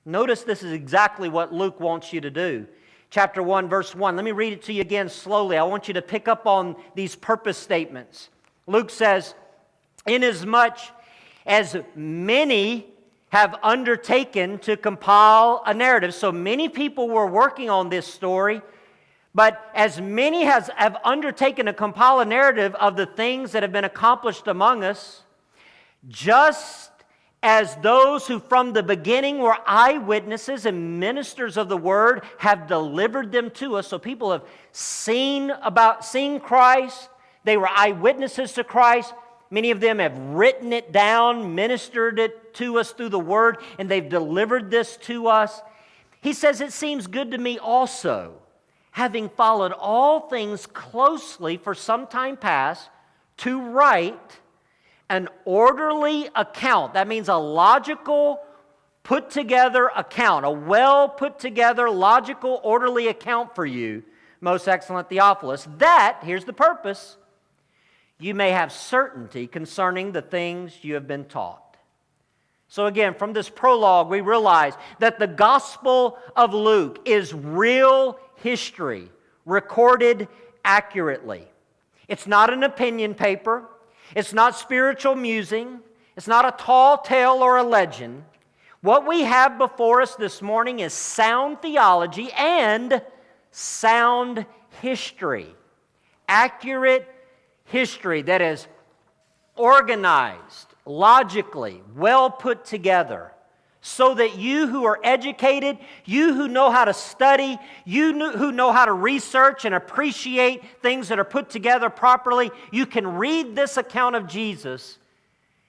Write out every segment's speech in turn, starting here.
Notice this is exactly what Luke wants you to do. Chapter 1, verse 1. Let me read it to you again slowly. I want you to pick up on these purpose statements. Luke says, "Inasmuch as many have undertaken to compile a narrative." So many people were working on this story, but as many have undertaken to compile a narrative of the things that have been accomplished among us, just as those who from the beginning were eyewitnesses and ministers of the word have delivered them to us. So people have seen Christ. They were eyewitnesses to Christ. Many of them have written it down, ministered it to us through the word, and they've delivered this to us. He says, "It seems good to me also, having followed all things closely for some time past, to write an orderly account." That means a logical, put together account, a well put together, logical, orderly account for you, most excellent Theophilus, that, here's the purpose, you may have certainty concerning the things you have been taught. So again, from this prologue, we realize that the Gospel of Luke is real history, recorded accurately. It's not an opinion paper. It's not spiritual musing. It's not a tall tale or a legend. What we have before us this morning is sound theology and sound history. Accurate history that is organized, logically, well put together, so that you who are educated, you who know how to study, who know how to research and appreciate things that are put together properly, you can read this account of Jesus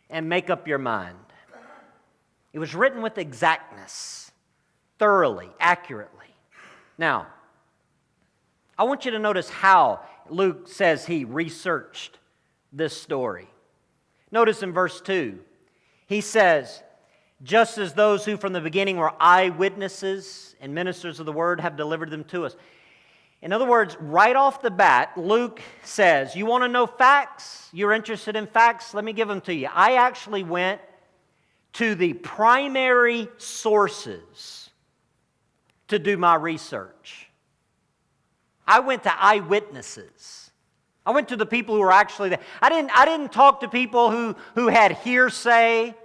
and make up your mind. It was written with exactness, thoroughly, accurately. Now, I want you to notice how Luke says he researched this story. Notice in verse 2, he says, "Just as those who from the beginning were eyewitnesses and ministers of the word have delivered them to us." In other words, right off the bat, Luke says, you want to know facts? You're interested in facts? Let me give them to you. I actually went to the primary sources to do my research. I went to eyewitnesses. I went to the people who were actually there. I didn't talk to people who had hearsay.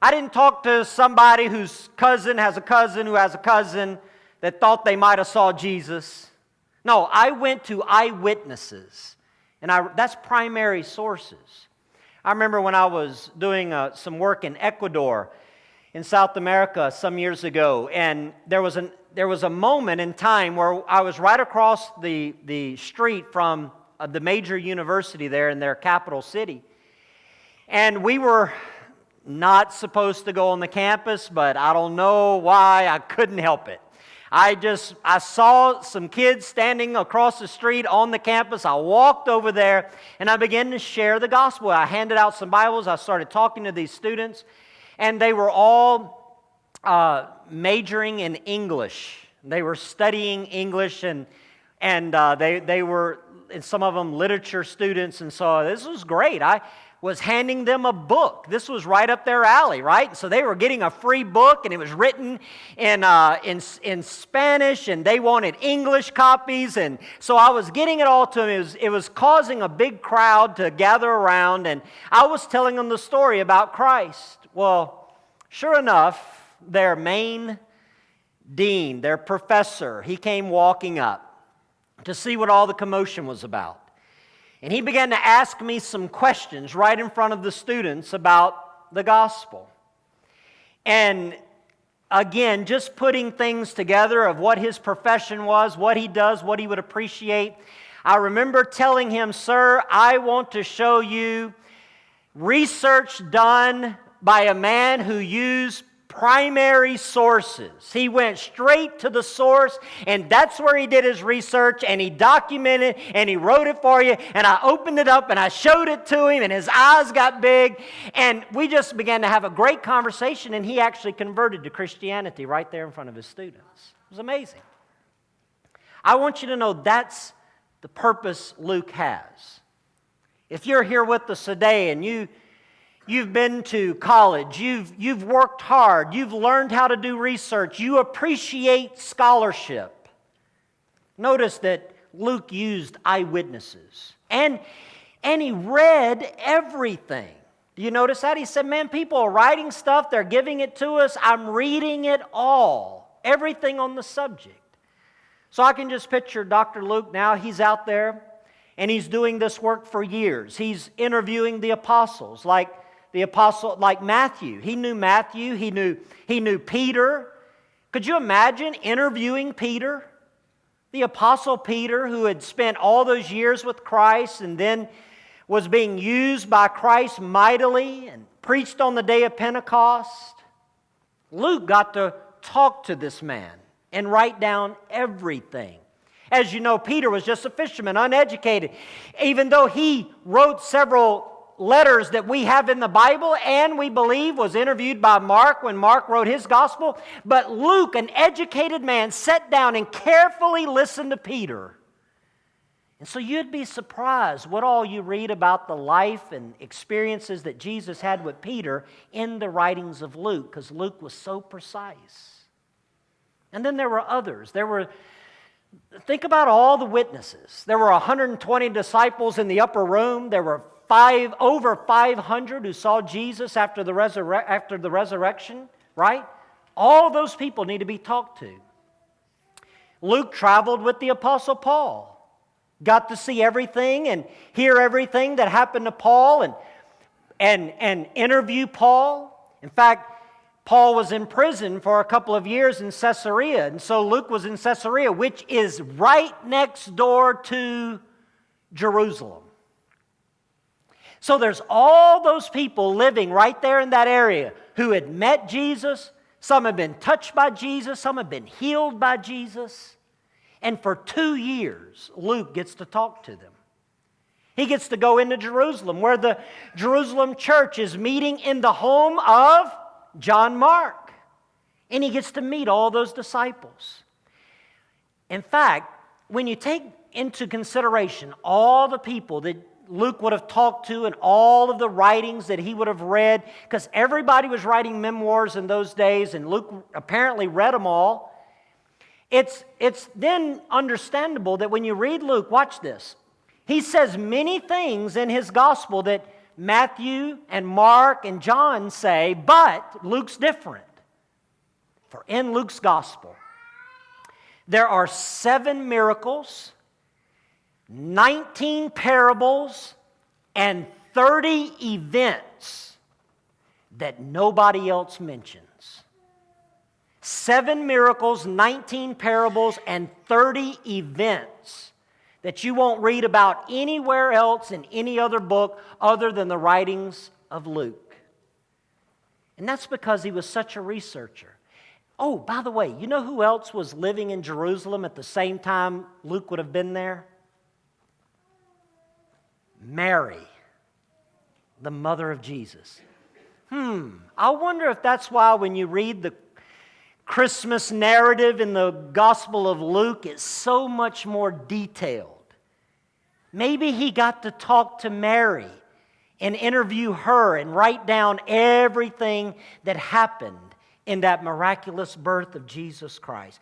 I didn't talk to somebody whose cousin has a cousin who has a cousin that thought they might have saw Jesus. No, I went to eyewitnesses, and that's primary sources. I remember when I was doing some work in Ecuador, in South America some years ago, and there was a moment in time where I was right across the street from the major university there in their capital city, and we were not supposed to go on the campus, but I don't know why, I couldn't help it. I saw some kids standing across the street on the campus. I walked over there and I began to share the gospel. I handed out some Bibles. I started talking to these students, and they were all majoring in English. They were studying English, and they were, and some of them, literature students, and so this was great. I was handing them a book. This was right up their alley, right? So they were getting a free book, and it was written in Spanish, and they wanted English copies, and so I was getting it all to them. It was causing a big crowd to gather around, and I was telling them the story about Christ. Well, sure enough, their main dean, their professor, he came walking up to see what all the commotion was about. And he began to ask me some questions right in front of the students about the gospel. And again, just putting things together of what his profession was, what he does, what he would appreciate. I remember telling him, "Sir, I want to show you research done by a man who used primary sources." He went straight to the source, and that's where he did his research, and he documented, and he wrote it for you, and I opened it up, and I showed it to him, and his eyes got big, and we just began to have a great conversation, and he actually converted to Christianity right there in front of his students. It was amazing. I want you to know that's the purpose Luke has. If you're here with us today, and You've been to college, you've worked hard, you've learned how to do research, you appreciate scholarship. Notice that Luke used eyewitnesses, and he read everything. Do you notice that? He said, man, people are writing stuff, they're giving it to us, I'm reading it all, everything on the subject. So I can just picture Dr. Luke now, he's out there, and he's doing this work for years. He's interviewing the apostles, like Matthew. He knew Matthew, he knew Peter. Could you imagine interviewing Peter? The apostle Peter, who had spent all those years with Christ and then was being used by Christ mightily and preached on the day of Pentecost. Luke got to talk to this man and write down everything. As you know, Peter was just a fisherman, uneducated. Even though he wrote several letters that we have in the Bible and we believe was interviewed by Mark when Mark wrote his gospel, but Luke, an educated man, sat down and carefully listened to Peter. And so you'd be surprised what all you read about the life and experiences that Jesus had with Peter in the writings of Luke, because Luke was so precise. And then there were others. Think about all the witnesses. There were 120 disciples in the upper room. There were over 500 who saw Jesus after the resurrection, right? All those people need to be talked to. Luke traveled with the Apostle Paul. Got to see everything and hear everything that happened to Paul and interview Paul. In fact, Paul was in prison for a couple of years in Caesarea, and so Luke was in Caesarea, which is right next door to Jerusalem. So there's all those people living right there in that area who had met Jesus. Some had been touched by Jesus. Some had been healed by Jesus. And for 2 years, Luke gets to talk to them. He gets to go into Jerusalem, where the Jerusalem church is meeting in the home of John Mark. And he gets to meet all those disciples. In fact, when you take into consideration all the people that Luke would have talked to and all of the writings that he would have read, because everybody was writing memoirs in those days, and Luke apparently read them all. It's then understandable that when you read Luke, watch this. He says many things in his gospel that Matthew and Mark and John say, but Luke's different. For in Luke's gospel, there are 7 miracles, 19 parables, and 30 events that nobody else mentions. 7 miracles, 19 parables, and 30 events that you won't read about anywhere else in any other book other than the writings of Luke. And that's because he was such a researcher. Oh, by the way, you know who else was living in Jerusalem at the same time Luke would have been there? Mary, the mother of Jesus. I wonder if that's why when you read the Christmas narrative in the Gospel of Luke, it's so much more detailed. Maybe he got to talk to Mary and interview her and write down everything that happened in that miraculous birth of Jesus Christ.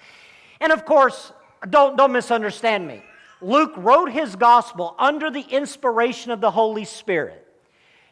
And of course, don't misunderstand me. Luke wrote his gospel under the inspiration of the Holy Spirit.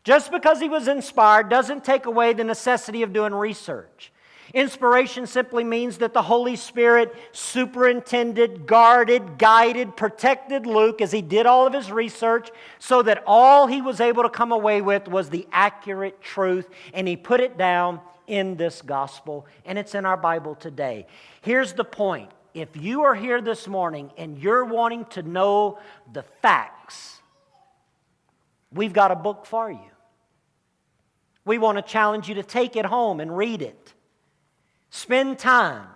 Just because he was inspired doesn't take away the necessity of doing research. Inspiration simply means that the Holy Spirit superintended, guarded, guided, protected Luke as he did all of his research so that all he was able to come away with was the accurate truth, and he put it down in this gospel, and it's in our Bible today. Here's the point. If you are here this morning and you're wanting to know the facts, we've got a book for you. We want to challenge you to take it home and read it. Spend time,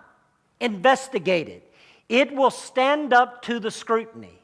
investigate it. It will stand up to the scrutiny.